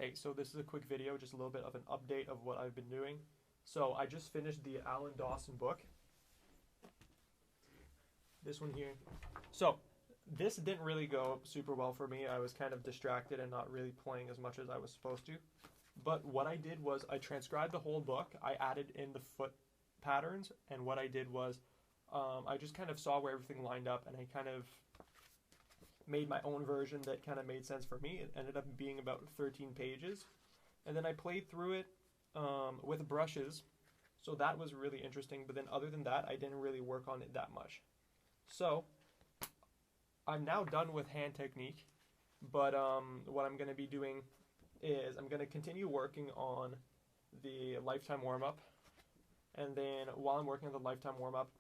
Hey, so this is a quick video, just a little bit of an update of what I've been doing. So I just finished the Alan Dawson book. This one here. So this didn't really go super well for me. I was kind of distracted and not really playing as much as I was supposed to. But what I did was I transcribed the whole book. I added in the foot patterns, and what I did was I just kind of saw where everything lined up, and I kind of made my own version that kind of made sense for me. It ended up being about 13 pages. And then I played through it with brushes. So that was really interesting. But then other than that, I didn't really work on it that much. So I'm now done with hand technique. But what I'm going to be doing is I'm going to continue working on the lifetime warm-up. And then while I'm working on the lifetime warm-up,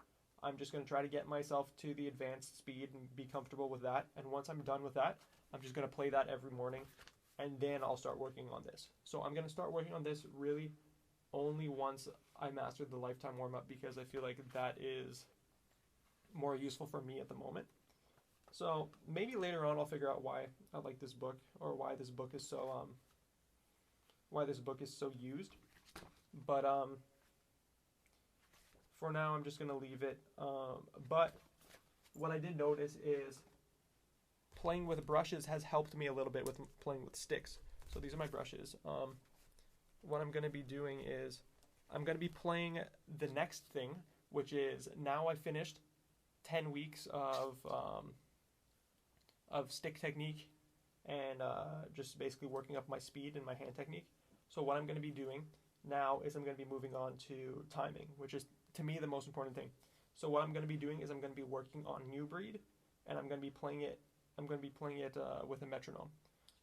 I'm just going to try to get myself to the advanced speed and be comfortable with that. And once I'm done with that, I'm just going to play that every morning. And then I'll start working on this. So I'm going to start working on this really only once I master the lifetime warm-up, because I feel like that is more useful for me at the moment. So maybe later on I'll figure out why I like this book, or why this book is so used. But for now, I'm just going to leave it. But what I did notice is playing with brushes has helped me a little bit with playing with sticks. So these are my brushes. What I'm going to be doing is I'm going to be playing the next thing, which is now I finished 10 weeks of stick technique and just basically working up my speed and my hand technique. So what I'm going to be doing now is I'm going to be moving on to timing, which is, to me, the most important thing. So what I'm going to be doing is I'm going to be working on New Breed, and I'm going to be playing it. With a metronome.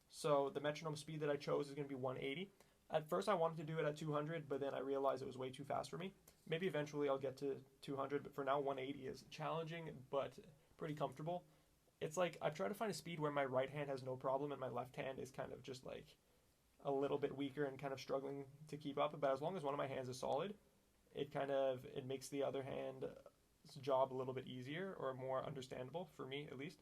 So the metronome speed that I chose is going to be 180. At first I wanted to do it at 200, but then I realized it was way too fast for me. Maybe eventually I'll get to 200, but for now 180 is challenging but pretty comfortable. It's like I've tried to find a speed where my right hand has no problem and my left hand is kind of just like a little bit weaker and kind of struggling to keep up. But as long as one of my hands is solid, it makes the other hand's job a little bit easier, or more understandable for me at least.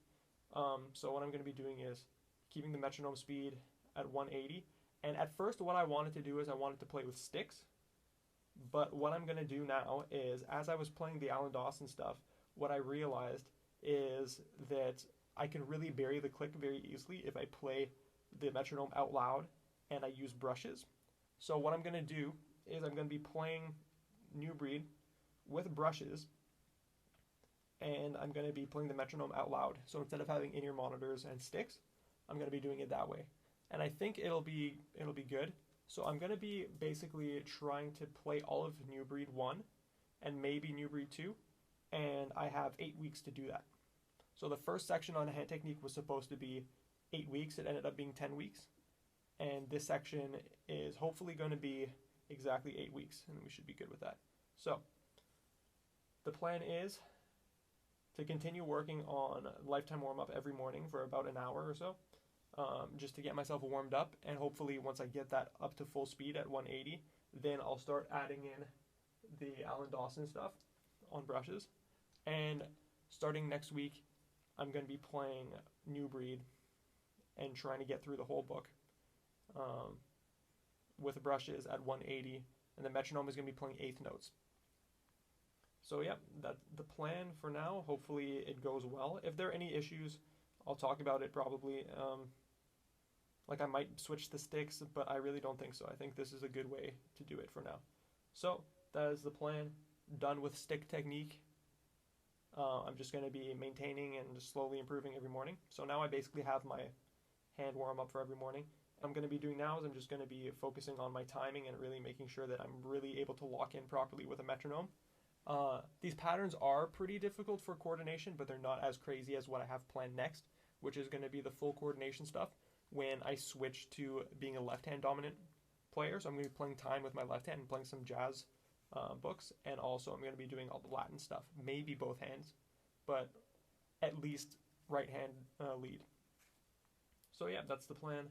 So what I'm going to be doing is keeping the metronome speed at 180. And at first what I wanted to do is I wanted to play with sticks. But what I'm going to do now is, as I was playing the Alan Dawson stuff, what I realized is that I can really vary the click very easily if I play the metronome out loud and I use brushes. So what I'm going to do is I'm going to be playing New Breed with brushes, and I'm going to be playing the metronome out loud. So instead of having in-ear monitors and sticks, I'm going to be doing it that way. And I think it'll be good. So I'm going to be basically trying to play all of New Breed 1 and maybe New Breed 2, and I have 8 weeks to do that. So the first section on hand technique was supposed to be 8 weeks. It ended up being 10 weeks. And this section is hopefully going to be exactly 8 weeks, and we should be good with that. So the plan is to continue working on lifetime warm-up every morning for about an hour or so, just to get myself warmed up, and hopefully once I get that up to full speed at 180, then I'll start adding in the Alan Dawson stuff on brushes. And starting next week, I'm going to be playing New Breed and trying to get through the whole book with brushes at 180, and the metronome is going to be playing eighth notes. So yeah, that's the plan for now. Hopefully it goes well. If there are any issues, I'll talk about it probably. Like I might switch the sticks, but I really don't think so. I think this is a good way to do it for now. So that is the plan. Done with stick technique. I'm just going to be maintaining and just slowly improving every morning. So now I basically have my hand warm up for every morning. What I'm going to be doing now is I'm just going to be focusing on my timing and really making sure that I'm really able to lock in properly with a metronome. These patterns are pretty difficult for coordination, but they're not as crazy as what I have planned next, which is going to be the full coordination stuff when I switch to being a left-hand dominant player. So I'm going to be playing time with my left hand and playing some jazz books, and also I'm going to be doing all the Latin stuff, maybe both hands, but at least right hand lead. So yeah, that's the plan.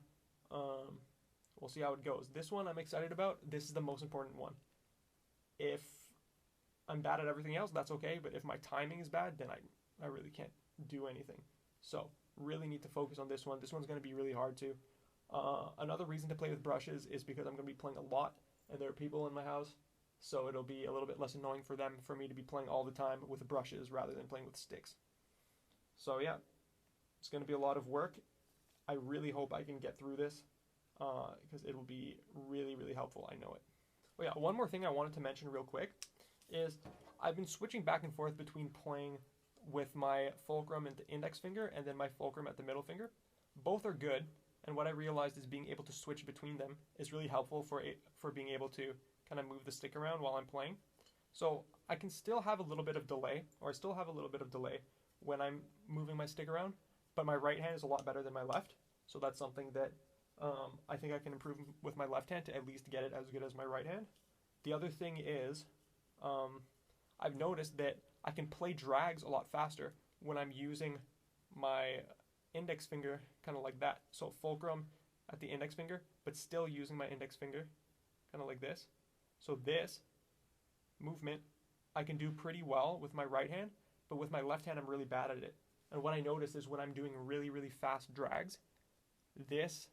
We'll see how it goes. This one I'm excited about. This is the most important one. If I'm bad at everything else, that's okay, but if my timing is bad, then I really can't do anything. So really need to focus on this one. This one's going to be really hard too. Another reason to play with brushes is because I'm going to be playing a lot, and there are people in my house, so it'll be a little bit less annoying for them for me to be playing all the time with brushes rather than playing with sticks. So yeah, it's going to be a lot of work. I really hope I can get through this because it will be really, really helpful. I know it. Oh yeah, one more thing I wanted to mention real quick is I've been switching back and forth between playing with my fulcrum and the index finger and then my fulcrum at the middle finger. Both are good, and what I realized is being able to switch between them is really helpful for being able to kind of move the stick around while I'm playing. So I can still have a little bit of delay, or I still have a little bit of delay when I'm moving my stick around, but my right hand is a lot better than my left, so that's something that I think I can improve with my left hand to at least get it as good as my right hand. The other thing is I've noticed that I can play drags a lot faster when I'm using my index finger kind of like that. So fulcrum at the index finger, but still using my index finger kind of like this. So this movement I can do pretty well with my right hand, but with my left hand I'm really bad at it. And what I notice is when I'm doing really, really fast drags, this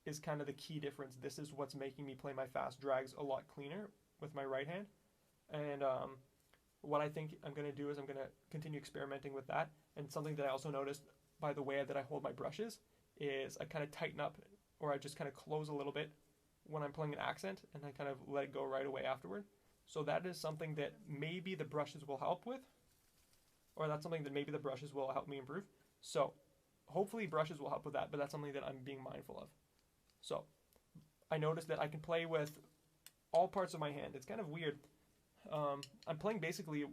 is kind of the key difference. This is what's making me play my fast drags a lot cleaner with my right hand. And what I think I'm going to do is I'm going to continue experimenting with that. And something that I also noticed by the way that I hold my brushes is I kind of tighten up, or I just kind of close a little bit when I'm playing an accent, and I kind of let it go right away afterward. So that is something that maybe the brushes will help with, or that's something that maybe the brushes will help me improve. So hopefully brushes will help with that, but that's something that I'm being mindful of. So I noticed that I can play with all parts of my hand. It's kind of weird. I'm playing basically,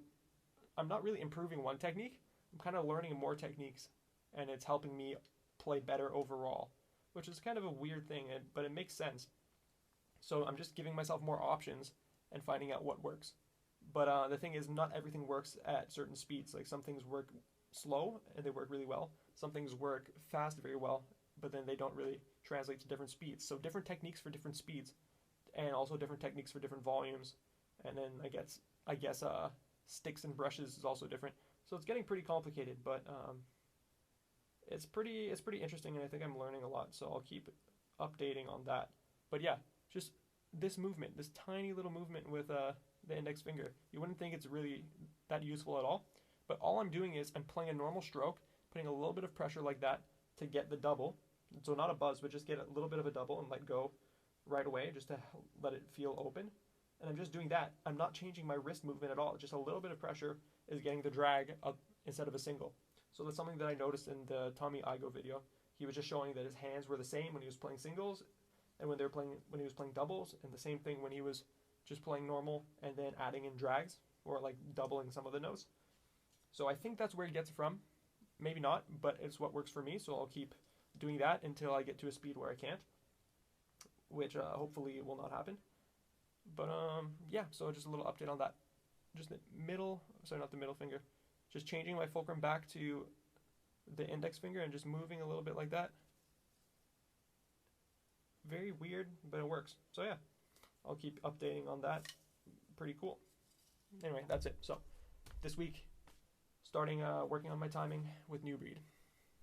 I'm not really improving one technique. I'm kind of learning more techniques, and it's helping me play better overall, which is kind of a weird thing, but it makes sense. So I'm just giving myself more options and finding out what works. But the thing is, not everything works at certain speeds. Like some things work slow and they work really well. Some things work fast very well, but then they don't really translate to different speeds. So different techniques for different speeds, and also different techniques for different volumes. And then I guess sticks and brushes is also different. So it's getting pretty complicated, but it's pretty interesting, and I think I'm learning a lot. So I'll keep updating on that. But yeah, just this movement, this tiny little movement with the index finger. You wouldn't think it's really that useful at all, but all I'm doing is I'm playing a normal stroke, putting a little bit of pressure like that to get the double. So not a buzz, but just get a little bit of a double and let go right away, just to let it feel open. And I'm just doing that. I'm not changing my wrist movement at all. Just a little bit of pressure is getting the drag up instead of a single. So that's something that I noticed in the Tommy Igoe video. He was just showing that his hands were the same when he was playing singles and when he was playing doubles, and the same thing when he was just playing normal and then adding in drags or like doubling some of the notes. So I think that's where he gets it from. Maybe not, but it's what works for me, so I'll keep doing that until I get to a speed where I can't, which hopefully will not happen. But yeah, so just a little update on that. Just the middle, sorry, not the middle finger. Just changing my fulcrum back to the index finger and just moving a little bit like that. Very weird, but it works. So yeah, I'll keep updating on that. Pretty cool. Anyway, that's it. So this week, starting working on my timing with New Breed.